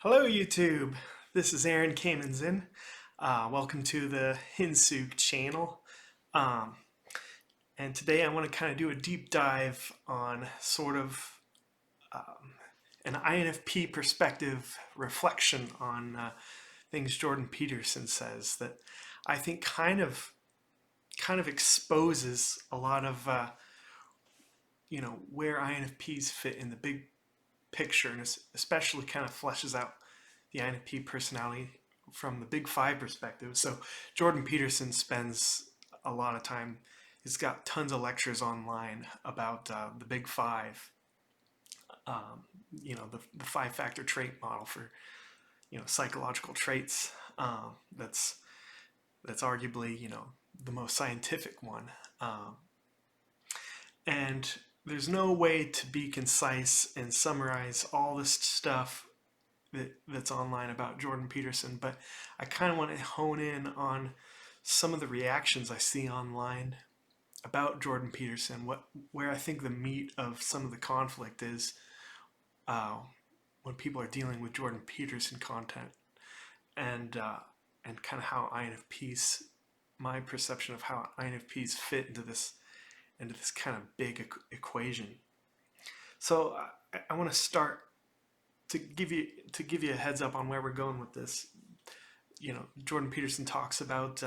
Hello YouTube, this is Aaron Kamensin. Welcome to the Hinsug channel. Um, and today I want to kind of do a deep dive on sort of an INFP perspective reflection on things Jordan Peterson says that I think kind of exposes a lot of where INFPs fit in the big picture, and especially kind of fleshes out the INFP personality from the Big Five perspective. So Jordan Peterson spends a lot of time. He's got tons of lectures online about the Big Five. The five-factor trait model for psychological traits. That's arguably the most scientific one. And there's no way to be concise and summarize all this stuff that's online about Jordan Peterson, but I kind of want to hone in on some of the reactions I see online about Jordan Peterson, where I think the meat of some of the conflict is when people are dealing with Jordan Peterson content, and kind of how INFPs, my perception of how INFPs fit into this kind of big equation. So I want to start to give you a heads up on where we're going with this. Jordan Peterson talks about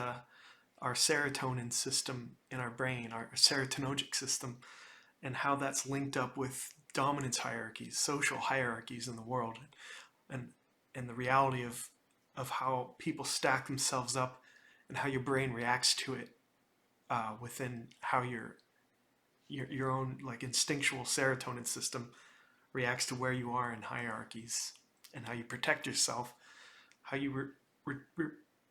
our serotonin system in our brain, our serotonergic system, and how that's linked up with dominance hierarchies, social hierarchies in the world, and the reality of how people stack themselves up and how your brain reacts to it within how your own like instinctual serotonin system reacts to where you are in hierarchies, and how you protect yourself, how you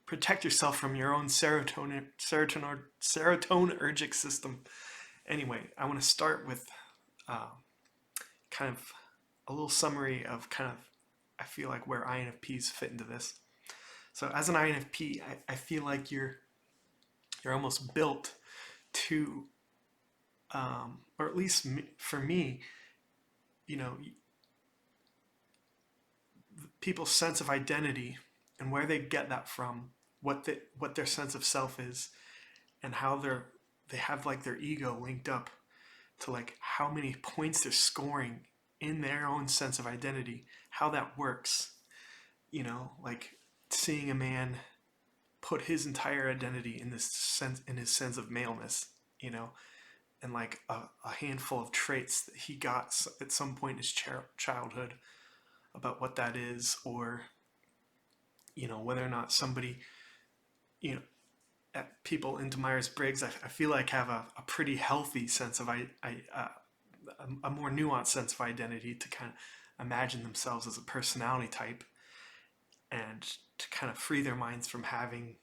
protect yourself from your own serotonergic system. Anyway, I want to start with kind of a little summary of kind of I feel like where INFPs fit into this. So as an INFP, I feel like you're almost built to, or at least for me, people's sense of identity and where they get that from, what their sense of self is, and how they have like their ego linked up to like how many points they're scoring in their own sense of identity, how that works. Like seeing a man put his entire identity in his sense of maleness, and like a handful of traits that he got at some point in his childhood about what that is, or whether or not somebody, people into Myers-Briggs, I feel like have a pretty healthy sense of a more nuanced sense of identity to kind of imagine themselves as a personality type, and to kind of free their minds from having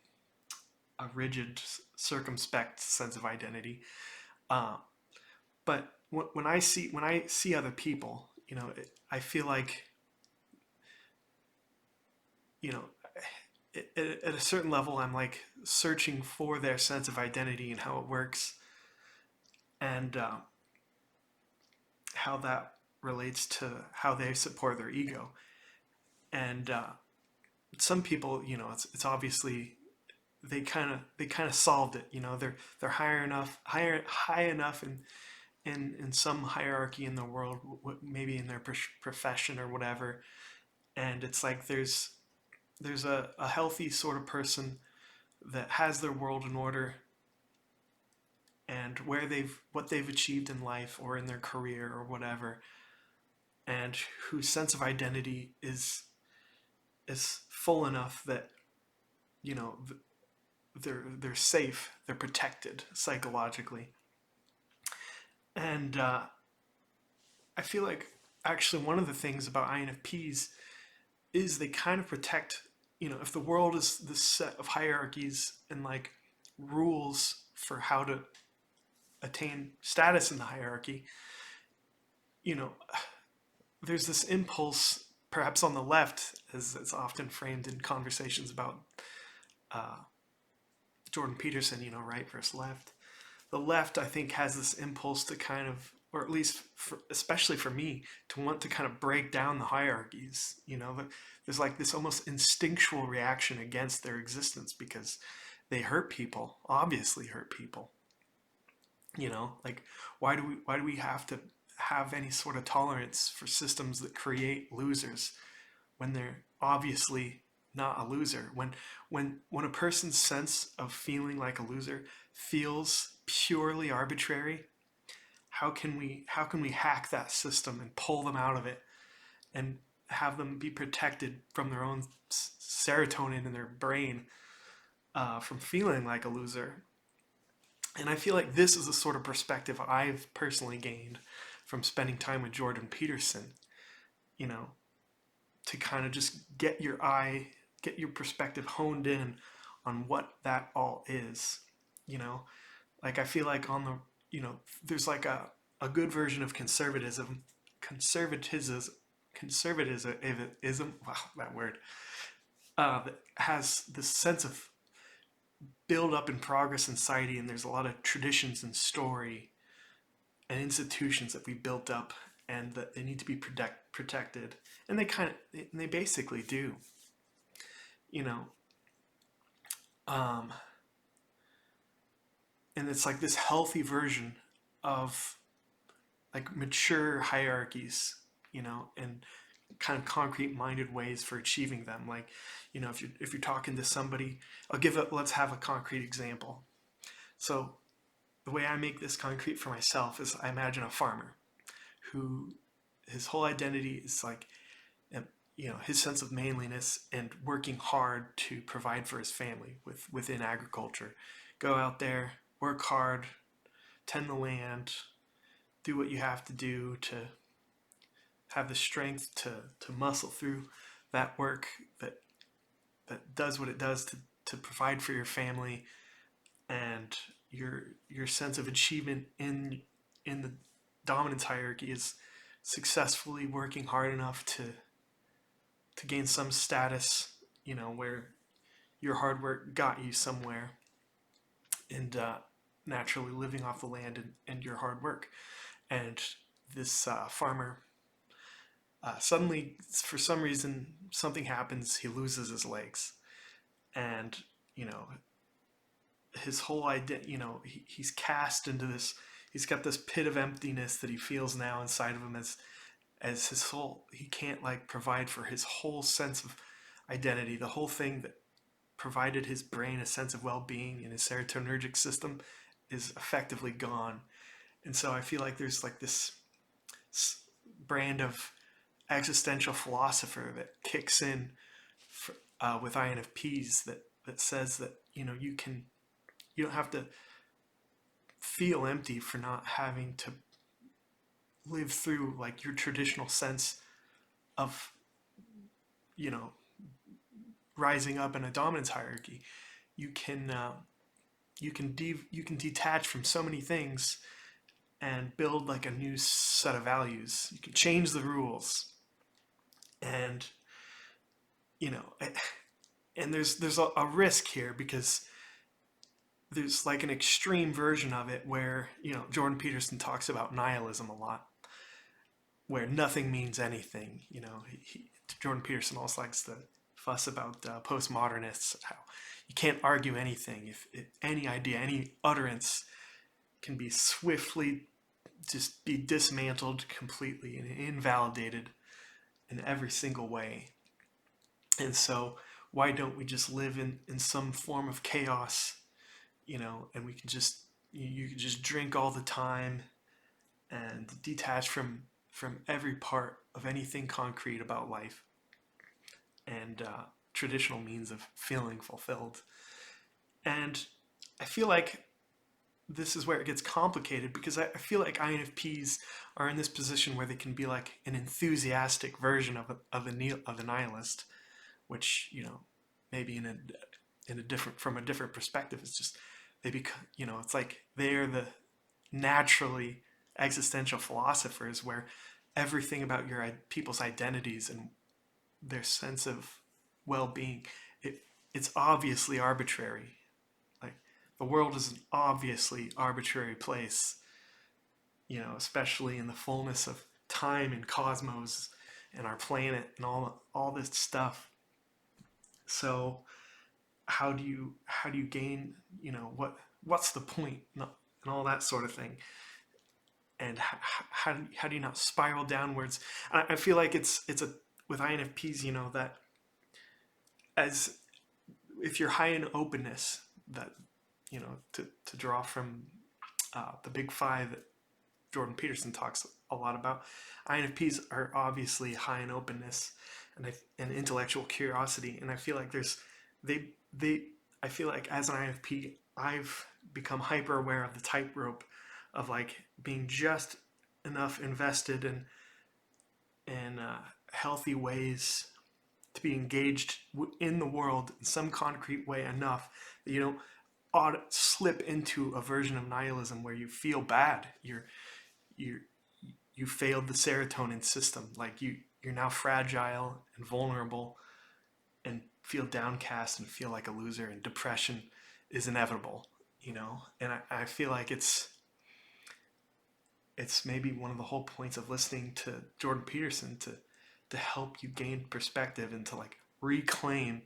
a rigid, circumspect sense of identity. But when I see other people, I feel like, at a certain level, I'm like searching for their sense of identity and how it works, and how that relates to how they support their ego. And some people, it's obviously they kind of solved it. They're high enough in some hierarchy in the world, maybe in their profession or whatever, and it's like there's a healthy sort of person that has their world in order, and what they've achieved in life or in their career or whatever, and whose sense of identity is full enough that they're safe, they're protected psychologically. And I feel like actually one of the things about INFPs is they kind of protect, if the world is this set of hierarchies and like rules for how to attain status in the hierarchy, there's this impulse, perhaps on the left, as it's often framed in conversations about Jordan Peterson, right versus left. The left, I think, has this impulse to kind of or at least especially for me, to want to kind of break down the hierarchies. There's like this almost instinctual reaction against their existence because they hurt people, obviously hurt people. Like why do we have to have any sort of tolerance for systems that create losers when they're obviously not a loser? When a person's sense of feeling like a loser feels purely arbitrary, how can we hack that system and pull them out of it and have them be protected from their own serotonin in their brain, from feeling like a loser? And I feel like this is the sort of perspective I've personally gained from spending time with Jordan Peterson, you know, to kind of just get your perspective honed in on what that all is, you know? Like I feel like there's like a good version of conservatism, wow, that word, that has this sense of build up and progress in society, and there's a lot of traditions and story and institutions that we built up and that they need to be protected, and they basically do, you know. Um, and it's like this healthy version of like mature hierarchies, and kind of concrete minded ways for achieving them. Like, if you're talking to somebody, let's have a concrete example. So the way I make this concrete for myself is I imagine a farmer who his whole identity is like, his sense of manliness and working hard to provide for his family within agriculture. Go out there, work hard, tend the land, do what you have to do to have the strength to muscle through that work that does what it does to provide for your family, and your sense of achievement in the dominance hierarchy is successfully working hard enough to gain some status, where your hard work got you somewhere, and naturally living off the land and your hard work. And this farmer, suddenly, for some reason, something happens. He loses his legs, and his whole idea. He's cast into this. He's got this pit of emptiness that he feels now inside of him as his soul. He can't like provide for his whole sense of identity. The whole thing that provided his brain a sense of well-being in his serotonergic system is effectively gone. And so I feel like there's like this brand of existential philosopher that kicks in with INFPs that says that you don't have to feel empty for not having to live through like your traditional sense of rising up in a dominance hierarchy. You can you can detach from so many things and build like a new set of values. You can change the rules, and you know, and there's a risk here because there's like an extreme version of it where Jordan Peterson talks about nihilism a lot, where nothing means anything. Jordan Peterson also likes to fuss about postmodernists, how you can't argue anything if any idea, any utterance can be swiftly just be dismantled completely and invalidated in every single way. And so why don't we just live in some form of chaos, and we can just you can just drink all the time and detach from every part of anything concrete about life and traditional means of feeling fulfilled. And I feel like this is where it gets complicated because I feel like INFPs are in this position where they can be like an enthusiastic version of the nihilist, which maybe in a different from a different perspective, it's just they become it's like they're the naturally existential philosophers where everything about your people's identities and their sense of well-being, it's obviously arbitrary. Like the world is an obviously arbitrary place. especially in the fullness of time and cosmos and our planet and all this stuff. So how do you gain, what's the point, and all that sort of thing, and how do you not spiral downwards? I feel like it's a with INFPs, that as if you're high in openness, that to draw from the big five that Jordan Peterson talks a lot about, INFPs are obviously high in openness and intellectual curiosity, and I feel like they they I feel like as an INFP, I've become hyper aware of the tightrope of like being just enough invested in healthy ways to be engaged in the world in some concrete way enough that you don't slip into a version of nihilism where you feel bad. You you failed the serotonin system. Like you're now fragile and vulnerable and feel downcast and feel like a loser, and depression is inevitable. And I feel like it's maybe one of the whole points of listening to Jordan Peterson to help you gain perspective and to like reclaim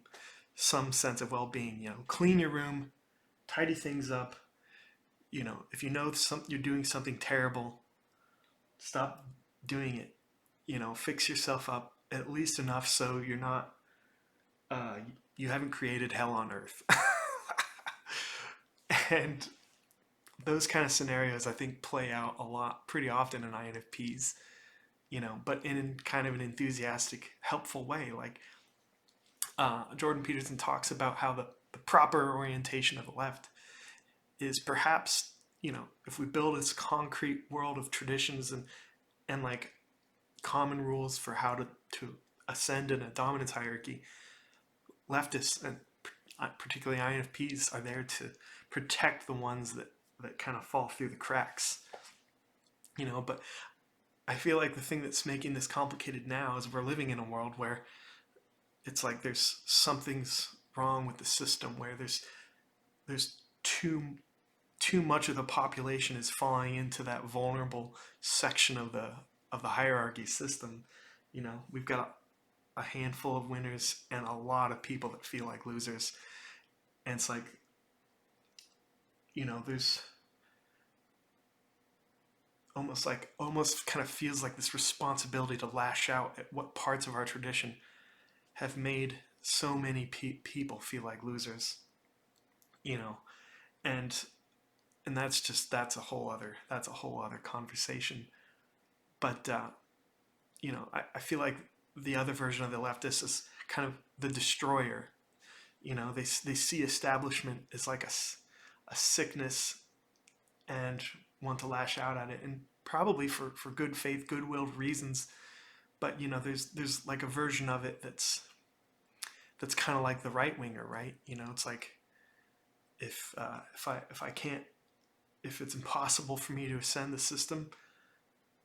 some sense of well-being. Clean your room, tidy things up. If you're doing something terrible, stop doing it. Fix yourself up at least enough so you're not you haven't created hell on earth. And those kind of scenarios I think play out a lot pretty often in INFPs, but in kind of an enthusiastic, helpful way. Like Jordan Peterson talks about how the proper orientation of the left is perhaps, if we build this concrete world of traditions and like common rules for how to ascend in a dominance hierarchy, leftists and particularly INFPs are there to protect the ones that kind of fall through the cracks. But I feel like the thing that's making this complicated now is we're living in a world where it's like something's wrong with the system, where there's too much of the population is falling into that vulnerable section of the hierarchy system. We've got a handful of winners and a lot of people that feel like losers, and it's like there's almost kind of feels like this responsibility to lash out at what parts of our tradition have made so many people feel like losers, and that's a whole other conversation. But I feel like the other version of the leftist is kind of the destroyer. They see establishment as like a sickness and want to lash out at it, and probably for good faith, good-willed reasons. But there's like a version of it that's kind of like the right winger, right? It's like if I can't, if it's impossible for me to ascend the system,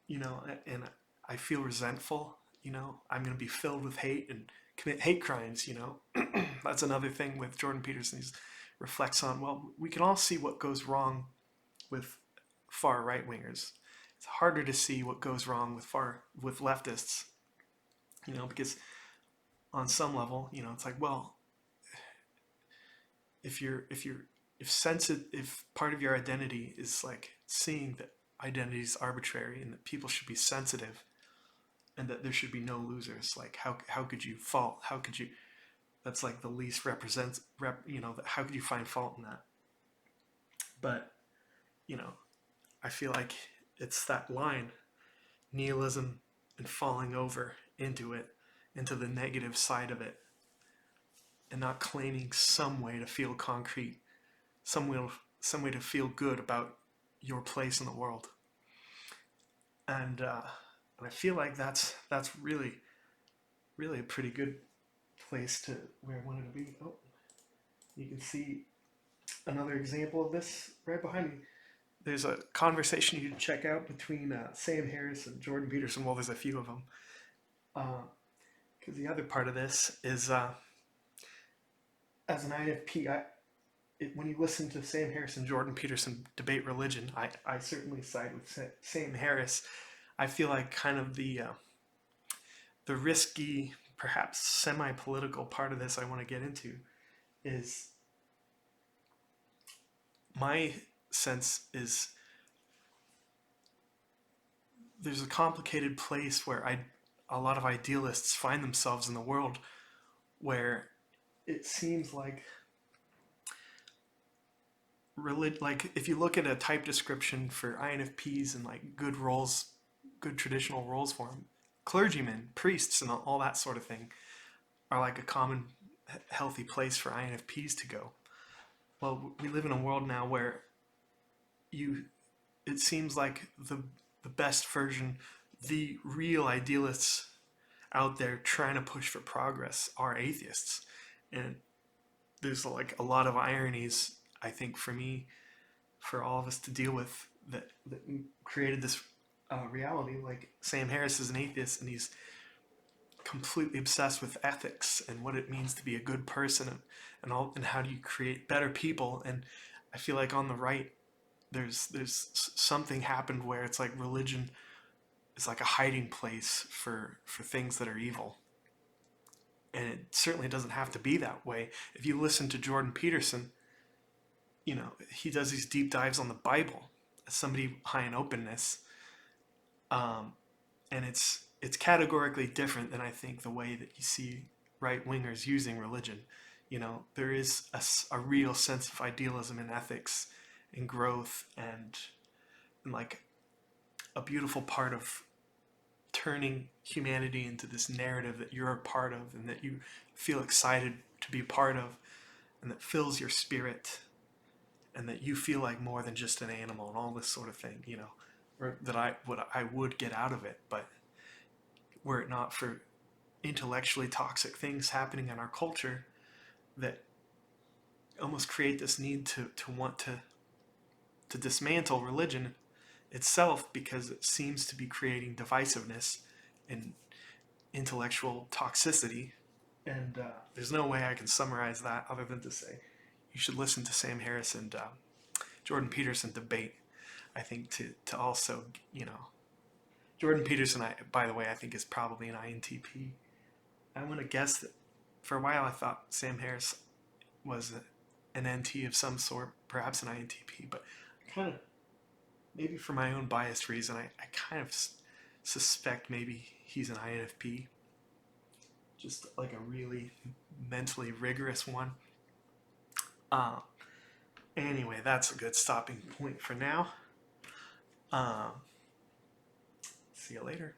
and I feel resentful, I'm going to be filled with hate and commit hate crimes. That's another thing with Jordan Peterson. He reflects on, well, we can all see what goes wrong with far right wingers. It's harder to see what goes wrong with leftists, because on some level, it's like, well, if part of your identity is like seeing that identity is arbitrary and that people should be sensitive and that there should be no losers, like how could you fault? How could you? That's like the least how could you find fault in that? But I feel like it's that line, nihilism and falling over into the negative side of it, and not claiming some way to feel concrete, some way to feel good about your place in the world. And I feel like that's really a pretty good place to where I wanted to be. Oh, you can see another example of this right behind me. There's a conversation you can check out between Sam Harris and Jordan Peterson. Well, there's a few of them. Because the other part of this is, as an INFP, when you listen to Sam Harris and Jordan Peterson debate religion, I certainly side with Sam Harris. I feel like kind of the risky, perhaps semi-political part of this I want to get into is my sense is there's a complicated place where a lot of idealists find themselves in the world where it seems like like if you look at a type description for INFPs and like good roles, good traditional roles for them, clergymen, priests, and all that sort of thing are like a common healthy place for INFPs to go. Well, we live in a world now where it seems like the best version, the real idealists out there trying to push for progress are atheists, and there's like a lot of ironies, I think, for me, for all of us to deal with that created this reality. Like Sam Harris is an atheist, and he's completely obsessed with ethics and what it means to be a good person, and how do you create better people. And I feel like on the right, there's something happened where it's like religion is like a hiding place for things that are evil. And it certainly doesn't have to be that way. If you listen to Jordan Peterson, he does these deep dives on the Bible as somebody high in openness, and it's categorically different than I think the way that you see right wingers using religion. There is a real sense of idealism and ethics and growth, and like a beautiful part of turning humanity into this narrative that you're a part of and that you feel excited to be part of, and that fills your spirit, and that you feel like more than just an animal and all this sort of thing, or that I would get out of it. But were it not for intellectually toxic things happening in our culture that almost create this need to want to dismantle religion itself, because it seems to be creating divisiveness and intellectual toxicity. And there's no way I can summarize that other than to say you should listen to Sam Harris and Jordan Peterson debate. I think to also, Jordan Peterson, by the way, I think is probably an INTP. I'm going to guess that for a while I thought Sam Harris was an NT of some sort, perhaps an INTP, but kind of, maybe for my own biased reason, I kind of suspect maybe he's an INFP, just like a really mentally rigorous one. Anyway, that's a good stopping point for now. See you later.